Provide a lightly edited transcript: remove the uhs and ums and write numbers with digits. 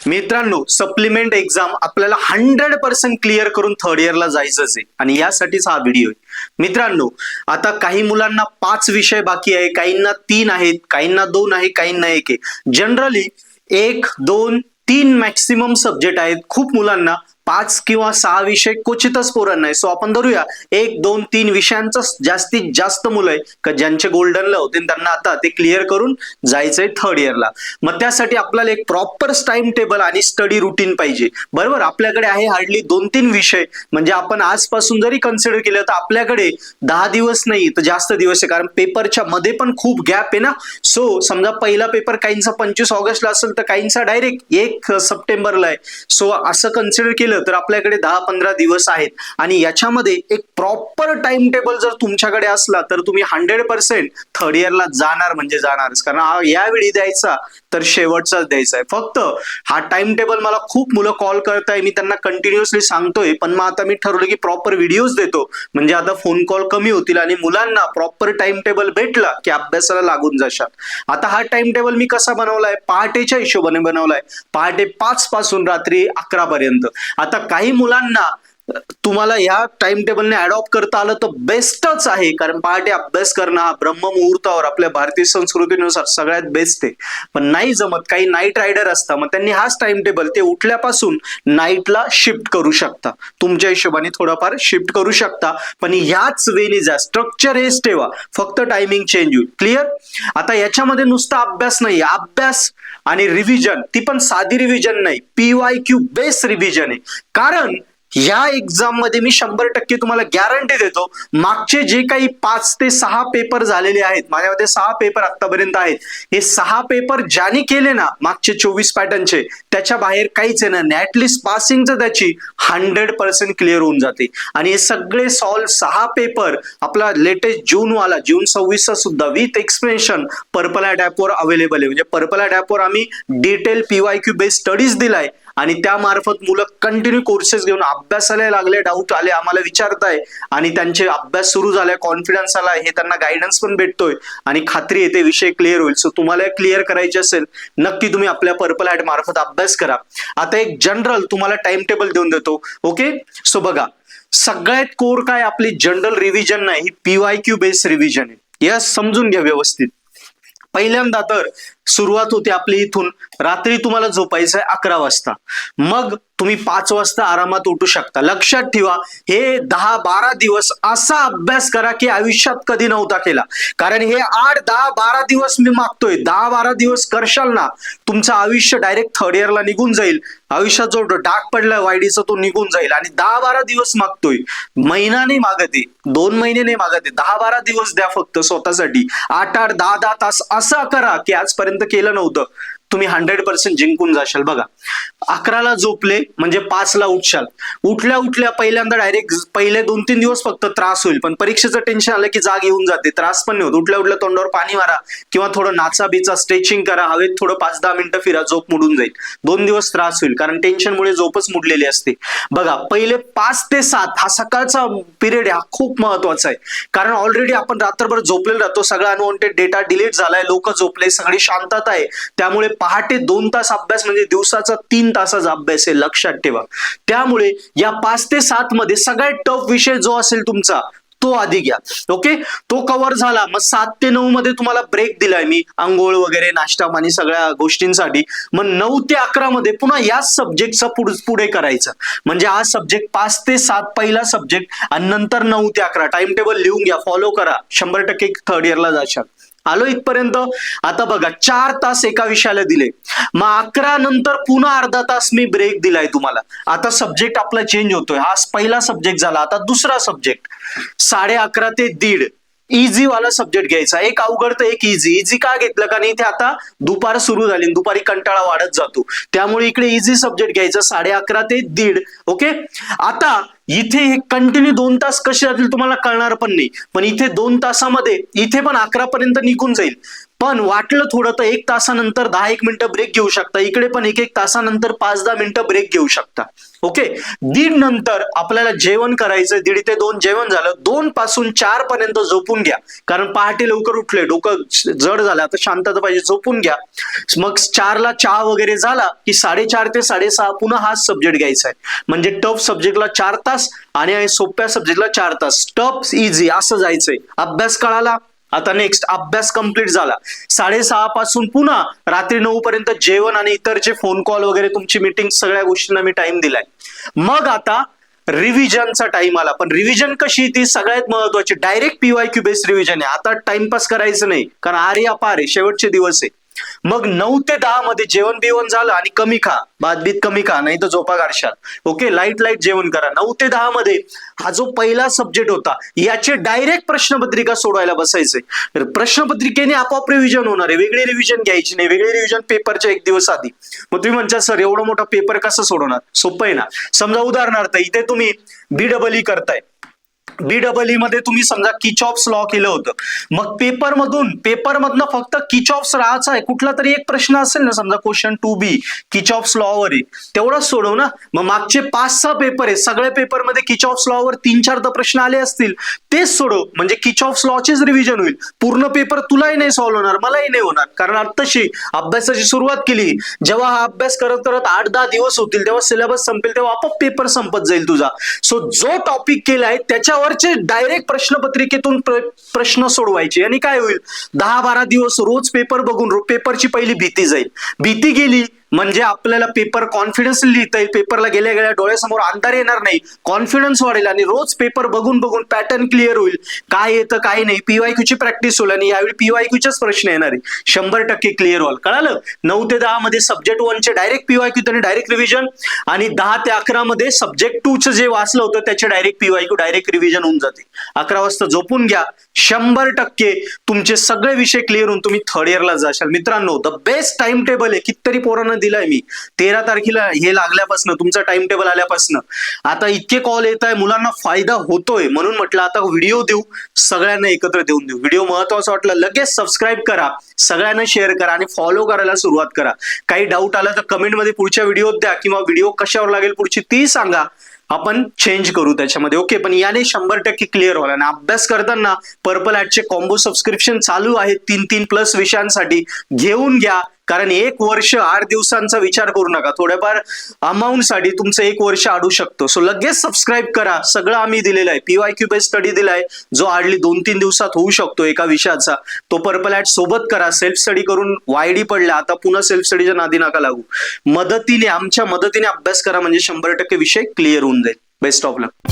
मित्रांनो, supplement exam आपल्याला 100% clear करून थर्ड इयरला जायचंच आहे आणि यासाठीच हा व्हिडिओ आहे. मित्रांनो, आता काही मुलांना 5 विषय बाकी आहे, काहींना 3 आहेत, काहींना 2 आहे, काहींना 1 आहे. जनरली 1, 2, 3 मॅक्सिमम सब्जेक्ट आहेत. खूप मुलांना 5 किंवा 6 विषय क्वचितच पोरांना आहे. सो आपण धरूया 1, 2, 3 विषयांचं जास्तीत जास्त मुलं आहे का ज्यांचे गोल्डनला होते त्यांना आता ते क्लिअर करून जायचंय थर्ड इयरला. मग त्यासाठी आपल्याला एक प्रॉपर टाइम टेबल आणि स्टडी रुटीन पाहिजे. बरोबर, आपल्याकडे आहे हार्डली 2-3 विषय. म्हणजे आपण आजपासून जरी कन्सिडर केलं तर आपल्याकडे 10 दिवस नाही तर जास्त दिवस आहे, कारण पेपरच्या मध्ये पण खूप गॅप आहे ना. सो समजा पहिला पेपर काहींचा 25 ऑगस्टला असेल तर काहींचा डायरेक्ट 1 सप्टेंबरला आहे. सो असं कन्सिडर केलं तर आपल्याकडे 10-15 दिवस आहेत आणि याच्यामध्ये एक प्रॉपर टाइम टेबल जर तुमच्याकडे असला तर तुम्ही 100% थर्ड इयरला जाणार म्हणजे जाणारच. कारण यावेळी द्यायचा तर शेवटचाच द्यायचा आहे. फक्त हा टाइम टेबल मला खूप मुलं कॉल करताय, मी त्यांना कंटिन्युअसली सांगतोय, पण मग आता मी ठरवलं की प्रॉपर व्हिडिओज देतो म्हणजे आता फोन कॉल कमी होतील आणि मुलांना प्रॉपर टाइम टेबल भेटला की अभ्यासाला लागून जाशाल. आता हा टाइम टेबल मी कसा बनवलाय, पहाटेच्या हिशोबाने बनवलाय, पहाटे 5 पासून रात्री 11 पर्यंत. आता काही मुलांना तुम्हाला या टाइम टेबलने अडॉप्ट करता आलं तर बेस्टच आहे, कारण पहाटे अभ्यास करणं हा ब्रह्ममुहूर्तावर आपल्या भारतीय संस्कृतीनुसार सगळ्यात बेस्ट आहे. पण नाही जमत, काही नाईट रायडर असतात, मग त्यांनी हाच टाइम टेबल ते उठल्यापासून नाईटला शिफ्ट करू शकता. तुमच्या हिशोबाने थोडाफार शिफ्ट करू शकता, पण ह्याच वेने जा, स्ट्रक्चर हेच ठेवा, फक्त टायमिंग चेंज होईल. क्लिअर? आता याच्यामध्ये नुसता अभ्यास नाही, अभ्यास आणि रिव्हिजन, ती पण साधी रिव्हिजन नाही, PYQ बेस रिव्हिजन आहे. कारण या एक्झाम मध्ये मी 100% तुम्हाला गॅरंटी देतो, मागचे जे काही 5 ते 6 पेपर झालेले आहेत, माझ्यामध्ये 6 पेपर आतापर्यंत आहेत, हे 6 पेपर ज्याने केले ना मागचे 24 पॅटर्नचे, त्याच्या बाहेर काहीच येणार नाही. ऍटलिस्ट पासिंगचं त्याची 100% क्लिअर होऊन जाते. आणि हे सगळे सॉल्व 6 पेपर आपला लेटेस्ट जून 26 चा सुद्धा विथ एक्सप्लेनेशन पर्पल ॲट ॲपवर अवेलेबल आहे. म्हणजे पर्पल ॲट ॲपवर आम्ही डिटेल PYQ बेस्ड स्टडीज दिलाय आणि त्या मार्फत मुलं कंटिन्यू कोर्सेस घेऊन अभ्यासाला लागले, डाऊट आले आम्हाला विचारताय आणि त्यांचे अभ्यास सुरू झालाय, कॉन्फिडन्स आला, हे त्यांना गायडन्स पण भेटतोय आणि खात्री येते विषय क्लिअर होईल. सो तुम्हाला क्लिअर करायचे असेल नक्की तुम्ही आपल्या पर्पल हॅट मार्फत अभ्यास करा. आता एक जनरल तुम्हाला टाइम टेबल देऊन देतो. ओके, सो बघा, सगळ्यात कोर काय आपली जनरल रिव्हिजन नाही, ही PYQ बेस्ड रिव्हिजन आहे. यस, समजून घ्या व्यवस्थित. पहिल्यांदा तर सुरुवात होते आपली इथून, रात्री तुम्हाला झोपायचंय 11 वाजता, मग तुम्ही 5 वाजता आरामात उठू शकता. लक्षात ठेवा, हे 10-12 दिवस असा अभ्यास करा की आयुष्यात कधी नव्हता केला. कारण हे 8, 10, 12 दिवस मी मागतोय, 10-12 दिवस करशाल ना, तुमचं आयुष्य डायरेक्ट थर्ड इयरला निघून जाईल. आयुष्यात जो डाग पडलाय वायडीचा तो निघून जाईल. आणि 10-12 दिवस मागतोय, महिना नाही मागत आहे, 2 महिने नाही मागत आहे, 10-12 दिवस द्या फक्त स्वतःसाठी. 8-8, 10-10 तास असं करा की आजपर्यंत केलं नव्हतं. तुम्ही 100% जिंकून जाशाल. बघा, 11ला झोपले म्हणजे 5ला उठशाल. उठल्या उठल्या पहिल्यांदा डायरेक्ट पहिले 2-3 दिवस फक्त त्रास होईल, पण परीक्षेचं टेन्शन आलं की जाग येऊन जाते, त्रास पण नाही होत. उठल्या उठल्या तोंडावर पाणी मारा किंवा थोडं नाचा बिचा, स्ट्रेचिंग करा, हवेत थोडं 5-10 मिनिटं फिरा, झोप मोडून जाईल. 2 दिवस त्रास होईल कारण टेन्शनमुळे झोपच मुडलेली असते. बघा, पहिले 5 ते 7 हा सकाळचा पिरियड हा खूप महत्वाचा आहे, कारण ऑलरेडी आपण रात्रभर झोपलेलो राहतो, सगळा अनवॉन्टेड डेटा डिलीट झालाय, लोक झोपले, सगळी शांतता आहे. त्यामुळे पहाटे 2 तास अभ्यास म्हणजे दिवसाचा 3 तासाचा अभ्यास आहे, लक्षात ठेवा. त्यामुळे या 5 ते 7 मध्ये सगळ्यात टफ विषय जो असेल तुमचा तो आधी घ्या. ओके, तो कव्हर झाला. मग 7 ते 9 मध्ये तुम्हाला ब्रेक दिलाय मी, अंघोळ वगैरे, नाश्ता पाणी सगळ्या गोष्टींसाठी. मग 9 ते 11 मध्ये पुन्हा याच सब्जेक्टचा पुढे करायचं. म्हणजे हा सब्जेक्ट 5 ते 7 पहिला सब्जेक्ट आणि नंतर 9 ते 11. टाइम टेबल लिहून घ्या, फॉलो करा, 100% थर्ड इयरला जाशाल. आलो इथपर्यंत. आता बघा, 4 तास एका विषयाला दिले, मग 11 नंतर पुन्हा अर्धा तास मी ब्रेक दिलाय तुम्हाला. आता सब्जेक्ट आपला चेंज होतोय, हा पहिला सब्जेक्ट झाला, आता दुसरा सब्जेक्ट 11:30 ते 1:30 इझी वाला सब्जेक्ट घ्यायचा. एक अवघड तर एक इझी. इझी का घेतलं, कारण इथे आता दुपार सुरू झाली, दुपारी कंटाळा वाढत जातो, त्यामुळे इकडे इझी सब्जेक्ट घ्यायचा 11:30 ते 1:30. ओके, आता इथे हे कंटिन्यू 2 तास कसे जातील तुम्हाला कळणार पण नाही, पण इथे 2 तासामध्ये इथे पण 11 पर्यंत निघून जाईल. पण वाटलं थोडं तर 1 तासानंतर 10-1 मिनिटं ब्रेक घेऊ शकता. इकडे पण 1-1 तासानंतर 5-10 मिनिटं ब्रेक घेऊ शकता. ओके. 1:30 नंतर आपल्याला जेवण करायचं. 1:30 ते 2 जेवण झालं. 2 पासून 4 पर्यंत झोपून घ्या, कारण पहाटे लवकर उठले, डोकं जड झालं, आता शांतता पाहिजे, झोपून घ्या. मग 4ला चहा वगैरे झाला की 4:30 ते 6:30 पुन्हा हाच सब्जेक्ट घ्यायचा आहे. म्हणजे टफ सब्जेक्टला 4 तास आणि सोप्या सब्जेक्टला 4 तास. टफ इझी असं जायचंय. अभ्यास कळाला. आता नेक्स्ट अभ्यास कंप्लीट झाला. 6:30 पासून पुन्हा रात्री 9 पर्यंत जेवण आणि इतरचे फोन कॉल वगैरे, तुमची मीटिंग, सगळ्या गोष्टींना मी टाइम दिलाय. मग आता रिव्हिजनचा टाइम आला. पण रिव्हिजन कशी, ती सगळ्यात महत्वाची. डायरेक्ट PYQ बेस्ड रिव्हिजन आहे. आता टाइमपास करायचं नाही, कारण आर्य अपार आहे, शेवटचे दिवस आहे. मग 9 ते 10 मध्ये जेवण बिवण झालं आणि कमी खा, भातबीत कमी खा, नाही तर झोपा काढशाल. ओके. लाईट जेवण करा. 9 ते 10 मध्ये हा जो पहिला सब्जेक्ट होता याचे डायरेक्ट प्रश्नपत्रिका सोडवायला बसायचे. प्रश्नपत्रिकेने आपोआप रिव्हिजन होणार आहे. वेगळे रिव्हिजन घ्यायची नाही. वेगळे रिव्हिजन पेपरच्या 1 दिवस आधी. मग तुम्ही म्हणता सर एवढा मोठा पेपर कसं सोडवणार? सोपं आहे ना. समजा उदाहरणार्थ इथे तुम्ही BEE करताय. BEE मध्ये तुम्ही समजा किचॉफ्स लॉ केलं होतं. मग पेपरमधनं फक्त किचॉफ्स राहायचा आहे. कुठला तरी एक प्रश्न असेल ना, समजा क्वेश्चन 2B किचॉफ्स लॉवर आहे, तेवढाच सोडव ना. मग मागचे 5-6 पेपर आहेत, सगळ्या पेपरमध्ये किचॉफ्स लॉवर 3-4 तर प्रश्न आले असतील, तेच सोडव. म्हणजे किचॉफ्स लॉचेच रिव्हिजन होईल. पूर्ण पेपर तुलाही नाही सॉल्व्ह होणार, मलाही नाही होणार, कारण आत्ताशी अभ्यासाची सुरुवात केली. जेव्हा हा अभ्यास करत करत 8-10 दिवस होतील, तेव्हा सिलेबस संपेल, तेव्हा आपोआप पेपर संपत जाईल तुझा. सो जो टॉपिक केलाय त्याच्यावर डायरेक्ट प्रश्नपत्रिकेतून प्रश्न सोडवायचे. आणि काय होईल, 10-12 दिवस रोज पेपर बघून पेपरची पहिली भीती जाईल. भीती गेली म्हणजे आपल्याला पेपर कॉन्फिडन्सली लिहिता येईल. पेपरला गेल्या गेल्या डोळ्यासमोर अंधार येणार नाही, कॉन्फिडन्स वाढेल आणि रोज पेपर बघून बघून पॅटर्न क्लिअर होईल. काय येतं काय नाही, PYQ ची प्रॅक्टिस होईल. आणि यावेळी PYQ चेच प्रश्न येणार आहे. 100% क्लिअर व्हाल. कळालं? 9 ते 10 मध्ये सब्जेक्ट 1 चे डायरेक्ट PYQ आणि डायरेक्ट रिव्हिजन, आणि 10 ते 11 मध्ये सब्जेक्ट 2 चं जे वाचलं होतं त्याचे डायरेक्ट PYQ डायरेक्ट रिव्हिजन होऊन जाते. 11 वाजता झोपून घ्या. 100% तुमचे सगळे विषय क्लिअर होऊन तुम्ही 3rd इयरला जाशाल. मित्रांनो, द बेस्ट टाइम टेबल आहे. कितीतरी पोरांना दिलाय मी. 13 तारखेला हे लागल्यापासून, तुमचा टाइम टेबल आल्यापासून आता इतके कॉल येत आहे, मुलांना फायदा होतोय, म्हणून म्हटलं आता व्हिडिओ देऊ, सगळ्यांना एकत्र देऊन देऊ. व्हिडिओ महत्वाचा वाटला लगेच सबस्क्राईब करा, सगळ्यांना शेअर करा आणि फॉलो करायला सुरुवात करा. काही डाऊट आला तर कमेंटमध्ये पुढच्या व्हिडिओत द्या, किंवा व्हिडिओ कशावर लागेल पुढची ती सांगा, आपण चेंज करू त्याच्यामध्ये. ओके. पण याने 100% क्लिअर व्हाल. आणि अभ्यास करताना पर्पल ॲडचे कॉम्बो सबस्क्रिप्शन चालू आहे 3-3+ विषयांसाठी, घेऊन घ्या. कारण 1 वर्ष 8 दिवसांचा विचार करू नका, थोड्याफार अमाऊंट साठी तुमचं 1 वर्ष अडू शकतो. सो लगेच सबस्क्राईब करा. सगळं आम्ही दिलेलं आहे. PYQ बेस्ड स्टडी दिलाय, जो हार्डली 2-3 दिवसात होऊ शकतो एका विषयाचा. तो पर्पल ॲड सोबत करा. सेल्फ स्टडी करून YD पडला, आता पुन्हा सेल्फ स्टडीच्या नादी नका लागू. आमच्या मदतीने अभ्यास करा, म्हणजे 100% विषय क्लिअर होऊन जाईल. Best of luck.